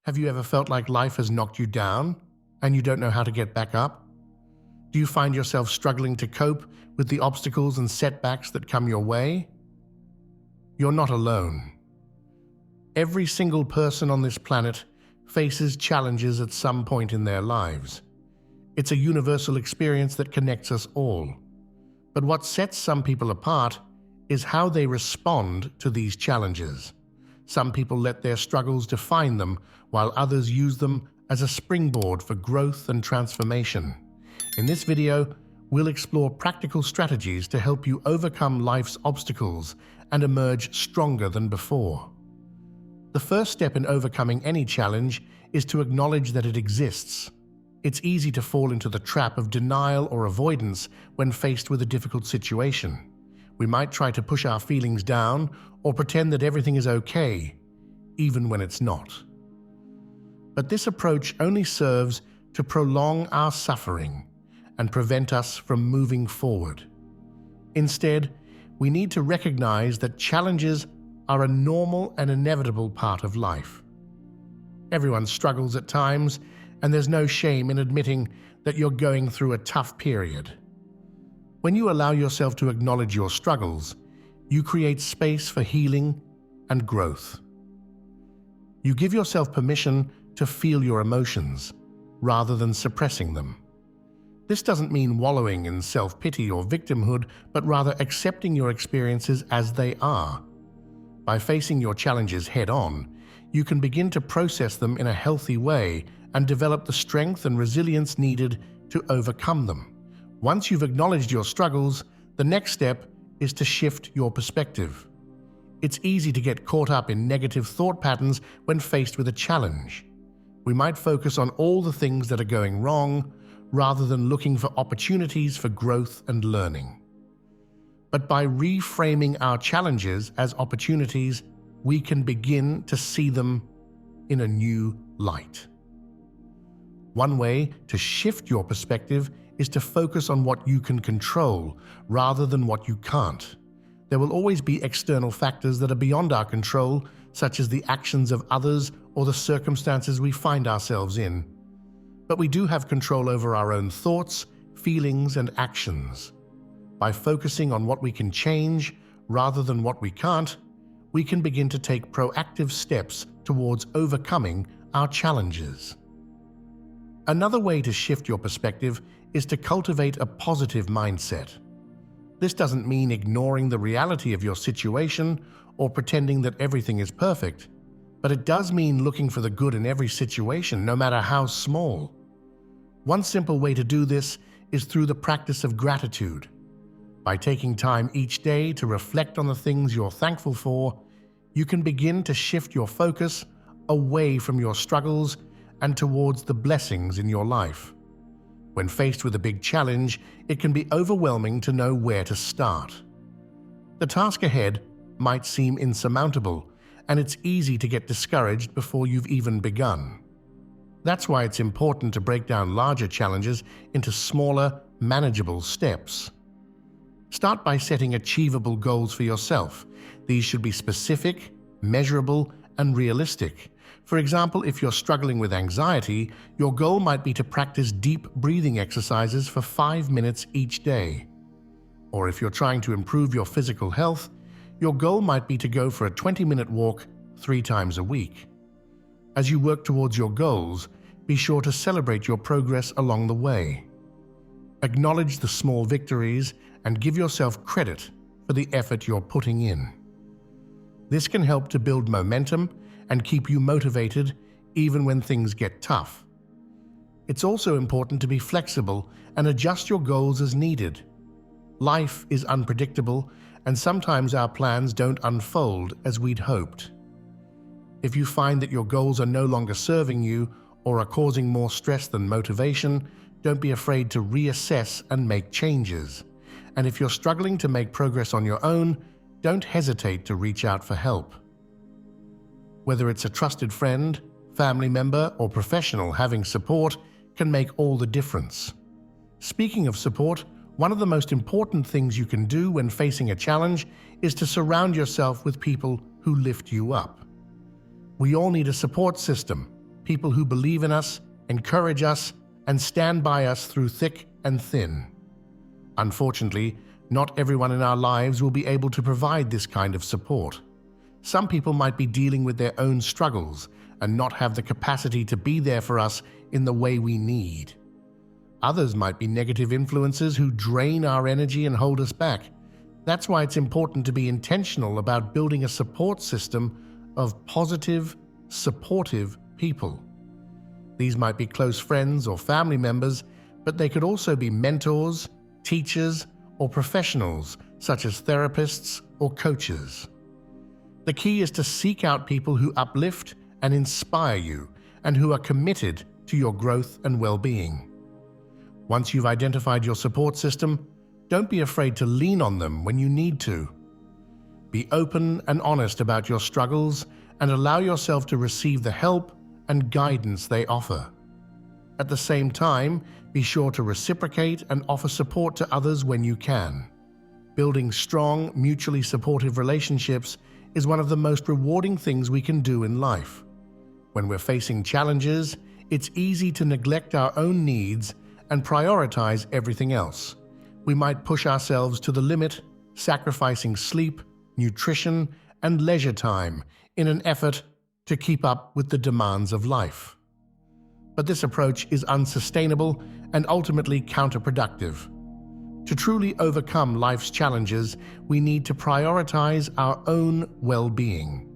Have you ever felt like life has knocked you down and you don't know how to get back up? Do you find yourself struggling to cope with the obstacles and setbacks that come your way? You're not alone. Every single person on this planet faces challenges at some point in their lives. It's a universal experience that connects us all. But what sets some people apart is how they respond to these challenges. Some people let their struggles define them, while others use them as a springboard for growth and transformation. In this video, we'll explore practical strategies to help you overcome life's obstacles and emerge stronger than before. The first step in overcoming any challenge is to acknowledge that it exists. It's easy to fall into the trap of denial or avoidance when faced with a difficult situation. We might try to push our feelings down or pretend that everything is okay, even when it's not. But this approach only serves to prolong our suffering and prevent us from moving forward. Instead, we need to recognize that challenges are a normal and inevitable part of life. Everyone struggles at times, and there's no shame in admitting that you're going through a tough period. When you allow yourself to acknowledge your struggles, you create space for healing and growth. You give yourself permission to feel your emotions, rather than suppressing them. This doesn't mean wallowing in self-pity or victimhood, but rather accepting your experiences as they are. By facing your challenges head-on, you can begin to process them in a healthy way and develop the strength and resilience needed to overcome them. Once you've acknowledged your struggles, the next step is to shift your perspective. It's easy to get caught up in negative thought patterns when faced with a challenge. We might focus on all the things that are going wrong, rather than looking for opportunities for growth and learning. But by reframing our challenges as opportunities, we can begin to see them in a new light. One way to shift your perspective is to focus on what you can control rather than what you can't. There will always be external factors that are beyond our control, such as the actions of others or the circumstances we find ourselves in. But we do have control over our own thoughts, feelings, and actions. By focusing on what we can change rather than what we can't, we can begin to take proactive steps towards overcoming our challenges. Another way to shift your perspective is to cultivate a positive mindset. This doesn't mean ignoring the reality of your situation or pretending that everything is perfect, but it does mean looking for the good in every situation, no matter how small. One simple way to do this is through the practice of gratitude. By taking time each day to reflect on the things you're thankful for, you can begin to shift your focus away from your struggles and towards the blessings in your life. When faced with a big challenge, it can be overwhelming to know where to start. The task ahead might seem insurmountable, and it's easy to get discouraged before you've even begun. That's why it's important to break down larger challenges into smaller, manageable steps. Start by setting achievable goals for yourself. These should be specific, measurable, and realistic. For example, if you're struggling with anxiety, your goal might be to practice deep breathing exercises for 5 minutes each day. Or if you're trying to improve your physical health, your goal might be to go for a 20-minute walk 3 times a week. As you work towards your goals, be sure to celebrate your progress along the way. Acknowledge the small victories and give yourself credit for the effort you're putting in. This can help to build momentum and keep you motivated even when things get tough. It's also important to be flexible and adjust your goals as needed. Life is unpredictable, and sometimes our plans don't unfold as we'd hoped. If you find that your goals are no longer serving you or are causing more stress than motivation, don't be afraid to reassess and make changes. And if you're struggling to make progress on your own, don't hesitate to reach out for help. Whether it's a trusted friend, family member, or professional, having support can make all the difference. Speaking of support, one of the most important things you can do when facing a challenge is to surround yourself with people who lift you up. We all need a support system, people who believe in us, encourage us, and stand by us through thick and thin. Unfortunately, not everyone in our lives will be able to provide this kind of support. Some people might be dealing with their own struggles and not have the capacity to be there for us in the way we need. Others might be negative influences who drain our energy and hold us back. That's why it's important to be intentional about building a support system of positive, supportive people. These might be close friends or family members, but they could also be mentors, teachers, or professionals such as therapists or coaches. The key is to seek out people who uplift and inspire you and who are committed to your growth and well-being. Once you've identified your support system, don't be afraid to lean on them when you need to. Be open and honest about your struggles and allow yourself to receive the help and guidance they offer. At the same time, be sure to reciprocate and offer support to others when you can. Building strong, mutually supportive relationships is one of the most rewarding things we can do in life. When we're facing challenges, it's easy to neglect our own needs and prioritize everything else. We might push ourselves to the limit, sacrificing sleep, nutrition, and leisure time in an effort to keep up with the demands of life. But this approach is unsustainable and ultimately counterproductive. To truly overcome life's challenges, we need to prioritize our own well-being.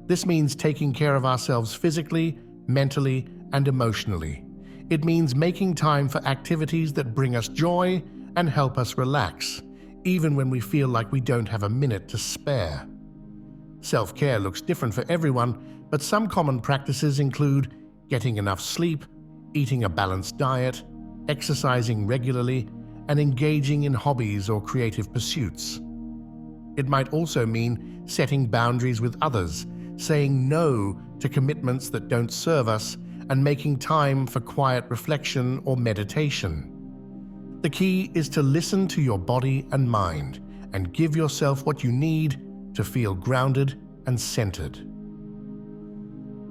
This means taking care of ourselves physically, mentally, and emotionally. It means making time for activities that bring us joy and help us relax, even when we feel like we don't have a minute to spare. Self-care looks different for everyone, but some common practices include getting enough sleep, eating a balanced diet, exercising regularly, and engaging in hobbies or creative pursuits. It might also mean setting boundaries with others, saying no to commitments that don't serve us, and making time for quiet reflection or meditation. The key is to listen to your body and mind and give yourself what you need to feel grounded and centered.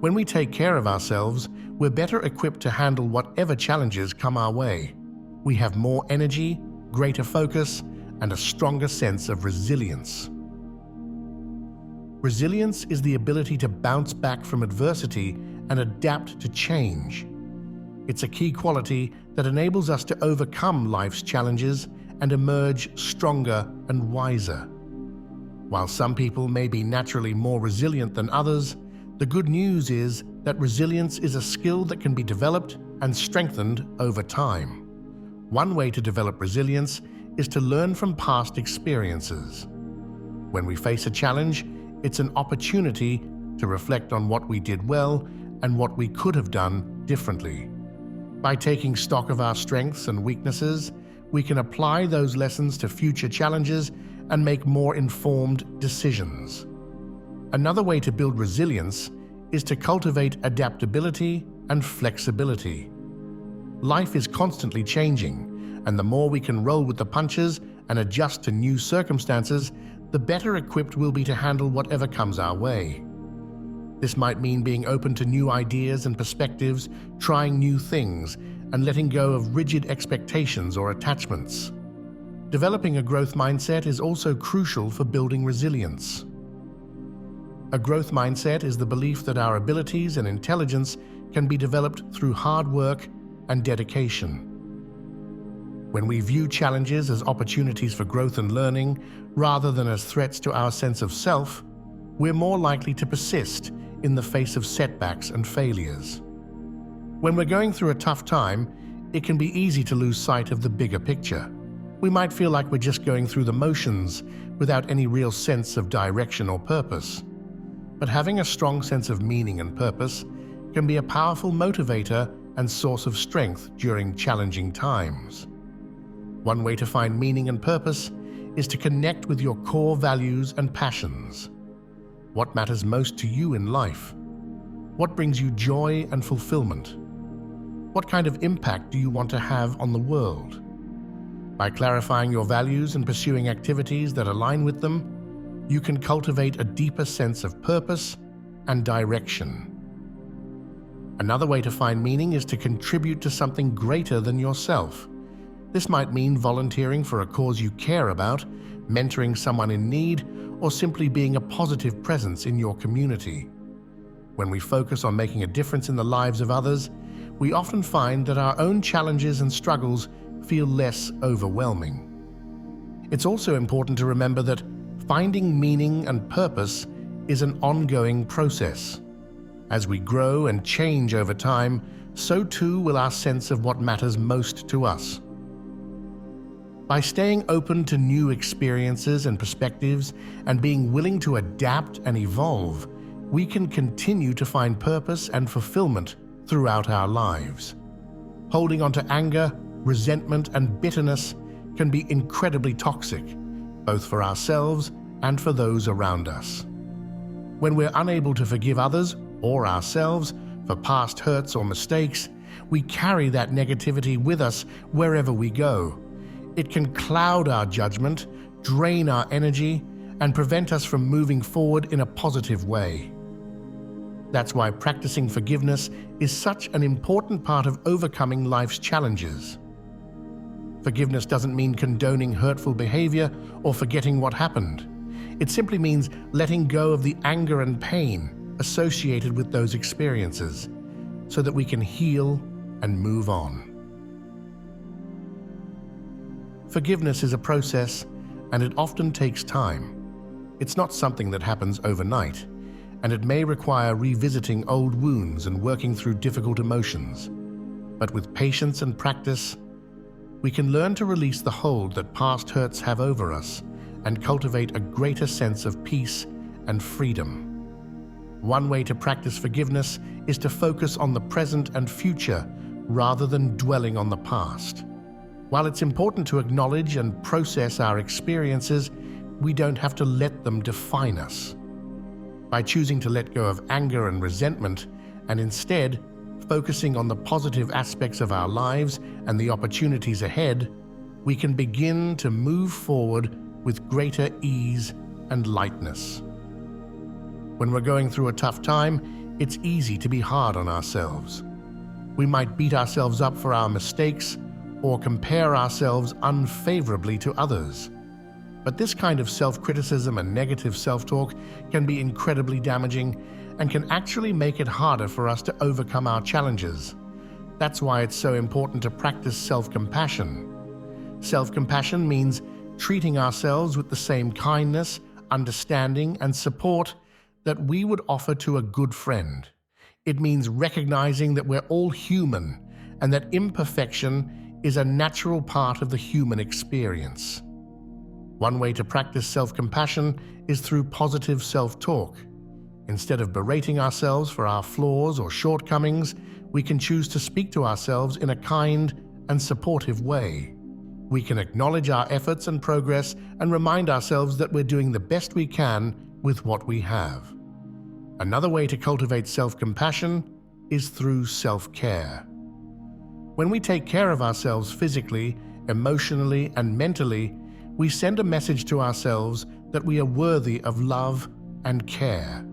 When we take care of ourselves, we're better equipped to handle whatever challenges come our way. We have more energy, greater focus, and a stronger sense of resilience. Resilience is the ability to bounce back from adversity and adapt to change. It's a key quality that enables us to overcome life's challenges and emerge stronger and wiser. While some people may be naturally more resilient than others, the good news is that resilience is a skill that can be developed and strengthened over time. One way to develop resilience is to learn from past experiences. When we face a challenge, it's an opportunity to reflect on what we did well and what we could have done differently. By taking stock of our strengths and weaknesses, we can apply those lessons to future challenges and make more informed decisions. Another way to build resilience is to cultivate adaptability and flexibility. Life is constantly changing, and the more we can roll with the punches and adjust to new circumstances, the better equipped we'll be to handle whatever comes our way. This might mean being open to new ideas and perspectives, trying new things, and letting go of rigid expectations or attachments. Developing a growth mindset is also crucial for building resilience. A growth mindset is the belief that our abilities and intelligence can be developed through hard work and dedication. When we view challenges as opportunities for growth and learning, rather than as threats to our sense of self, we're more likely to persist in the face of setbacks and failures. When we're going through a tough time, it can be easy to lose sight of the bigger picture. We might feel like we're just going through the motions without any real sense of direction or purpose. But having a strong sense of meaning and purpose can be a powerful motivator and source of strength during challenging times. One way to find meaning and purpose is to connect with your core values and passions. What matters most to you in life? What brings you joy and fulfillment? What kind of impact do you want to have on the world? By clarifying your values and pursuing activities that align with them, you can cultivate a deeper sense of purpose and direction. Another way to find meaning is to contribute to something greater than yourself. This might mean volunteering for a cause you care about, mentoring someone in need, or simply being a positive presence in your community. When we focus on making a difference in the lives of others, we often find that our own challenges and struggles feel less overwhelming. It's also important to remember that finding meaning and purpose is an ongoing process. As we grow and change over time, so too will our sense of what matters most to us. By staying open to new experiences and perspectives and being willing to adapt and evolve, we can continue to find purpose and fulfillment throughout our lives. Holding on to anger, resentment, and bitterness can be incredibly toxic, both for ourselves and for those around us. When we're unable to forgive others or ourselves for past hurts or mistakes, we carry that negativity with us wherever we go. It can cloud our judgment, drain our energy, and prevent us from moving forward in a positive way. That's why practicing forgiveness is such an important part of overcoming life's challenges. Forgiveness doesn't mean condoning hurtful behavior or forgetting what happened. It simply means letting go of the anger and pain associated with those experiences so that we can heal and move on. Forgiveness is a process, and it often takes time. It's not something that happens overnight, and it may require revisiting old wounds and working through difficult emotions. But with patience and practice, we can learn to release the hold that past hurts have over us and cultivate a greater sense of peace and freedom. One way to practice forgiveness is to focus on the present and future rather than dwelling on the past. While it's important to acknowledge and process our experiences, we don't have to let them define us. By choosing to let go of anger and resentment, and instead focusing on the positive aspects of our lives and the opportunities ahead, we can begin to move forward with greater ease and lightness. When we're going through a tough time, it's easy to be hard on ourselves. We might beat ourselves up for our mistakes or compare ourselves unfavorably to others. But this kind of self-criticism and negative self-talk can be incredibly damaging and can actually make it harder for us to overcome our challenges. That's why it's so important to practice self-compassion. Self-compassion means treating ourselves with the same kindness, understanding, and support that we would offer to a good friend. It means recognizing that we're all human and that imperfection is a natural part of the human experience. One way to practice self-compassion is through positive self-talk. Instead of berating ourselves for our flaws or shortcomings, we can choose to speak to ourselves in a kind and supportive way. We can acknowledge our efforts and progress and remind ourselves that we're doing the best we can with what we have. Another way to cultivate self-compassion is through self-care. When we take care of ourselves physically, emotionally, and mentally, we send a message to ourselves that we are worthy of love and care.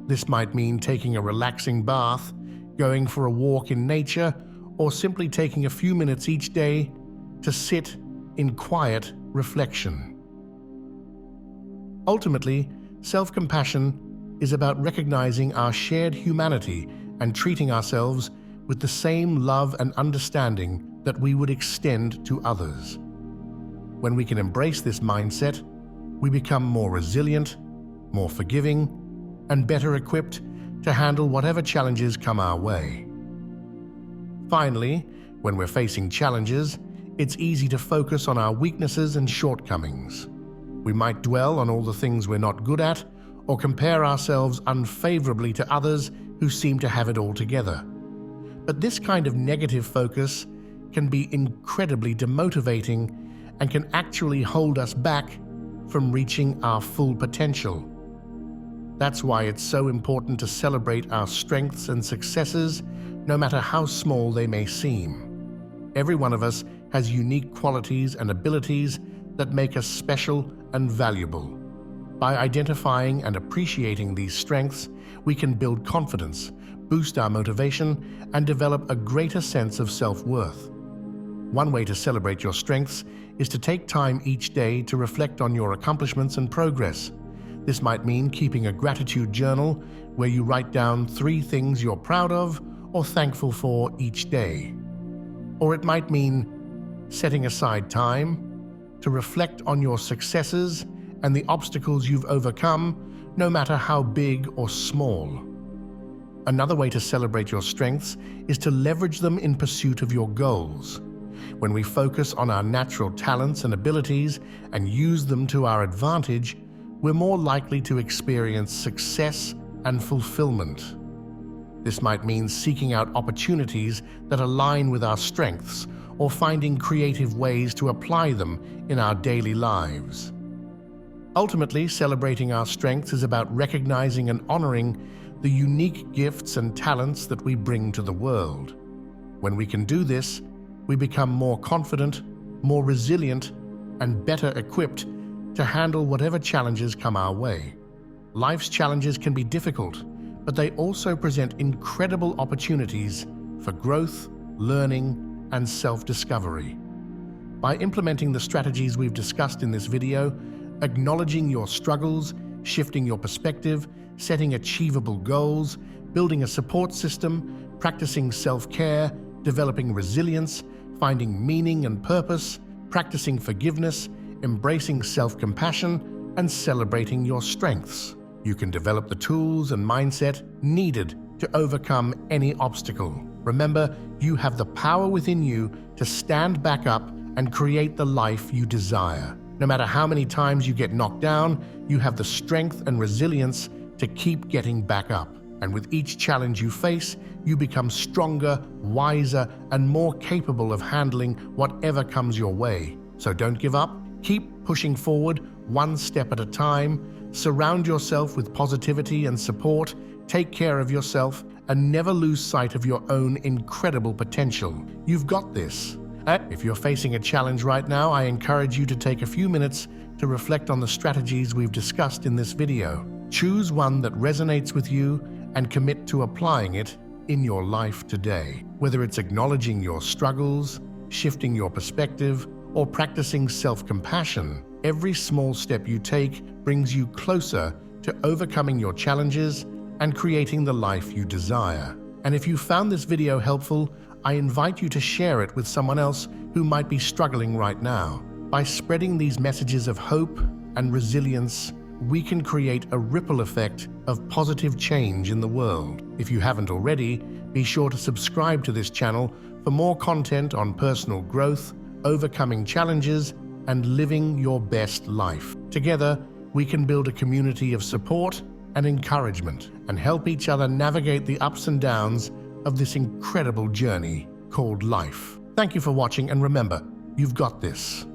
This might mean taking a relaxing bath, going for a walk in nature, or simply taking a few minutes each day to sit in quiet reflection. Ultimately, self-compassion is about recognizing our shared humanity and treating ourselves with the same love and understanding that we would extend to others. When we can embrace this mindset, we become more resilient, more forgiving, and better equipped to handle whatever challenges come our way. Finally, when we're facing challenges, it's easy to focus on our weaknesses and shortcomings. We might dwell on all the things we're not good at, or compare ourselves unfavorably to others who seem to have it all together. But this kind of negative focus can be incredibly demotivating and can actually hold us back from reaching our full potential. That's why it's so important to celebrate our strengths and successes, no matter how small they may seem. Every one of us has unique qualities and abilities that make us special and valuable. By identifying and appreciating these strengths, we can build confidence, boost our motivation, and develop a greater sense of self-worth. One way to celebrate your strengths is to take time each day to reflect on your accomplishments and progress. This might mean keeping a gratitude journal where you write down 3 things you're proud of or thankful for each day. Or it might mean setting aside time to reflect on your successes and the obstacles you've overcome, no matter how big or small. Another way to celebrate your strengths is to leverage them in pursuit of your goals. When we focus on our natural talents and abilities and use them to our advantage, we're more likely to experience success and fulfillment. This might mean seeking out opportunities that align with our strengths or finding creative ways to apply them in our daily lives. Ultimately, celebrating our strengths is about recognizing and honoring the unique gifts and talents that we bring to the world. When we can do this, we become more confident, more resilient, and better equipped to handle whatever challenges come our way. Life's challenges can be difficult, but they also present incredible opportunities for growth, learning, and self-discovery. By implementing the strategies we've discussed in this video, acknowledging your struggles, shifting your perspective, setting achievable goals, building a support system, practicing self-care, developing resilience, finding meaning and purpose, practicing forgiveness, embracing self-compassion, and celebrating your strengths, you can develop the tools and mindset needed to overcome any obstacle. Remember, you have the power within you to stand back up and create the life you desire. No matter how many times you get knocked down, you have the strength and resilience to keep getting back up. And with each challenge you face, you become stronger, wiser, and more capable of handling whatever comes your way. So don't give up. Keep pushing forward, one step at a time. Surround yourself with positivity and support. Take care of yourself, and never lose sight of your own incredible potential. You've got this. If you're facing a challenge right now, I encourage you to take a few minutes to reflect on the strategies we've discussed in this video. Choose one that resonates with you and commit to applying it in your life today. Whether it's acknowledging your struggles, shifting your perspective, or practicing self-compassion, every small step you take brings you closer to overcoming your challenges and creating the life you desire. And if you found this video helpful, I invite you to share it with someone else who might be struggling right now. By spreading these messages of hope and resilience, we can create a ripple effect of positive change in the world. If you haven't already, be sure to subscribe to this channel for more content on personal growth, overcoming challenges, and living your best life. Together, we can build a community of support and encouragement and help each other navigate the ups and downs of this incredible journey called life. Thank you for watching, and remember, you've got this.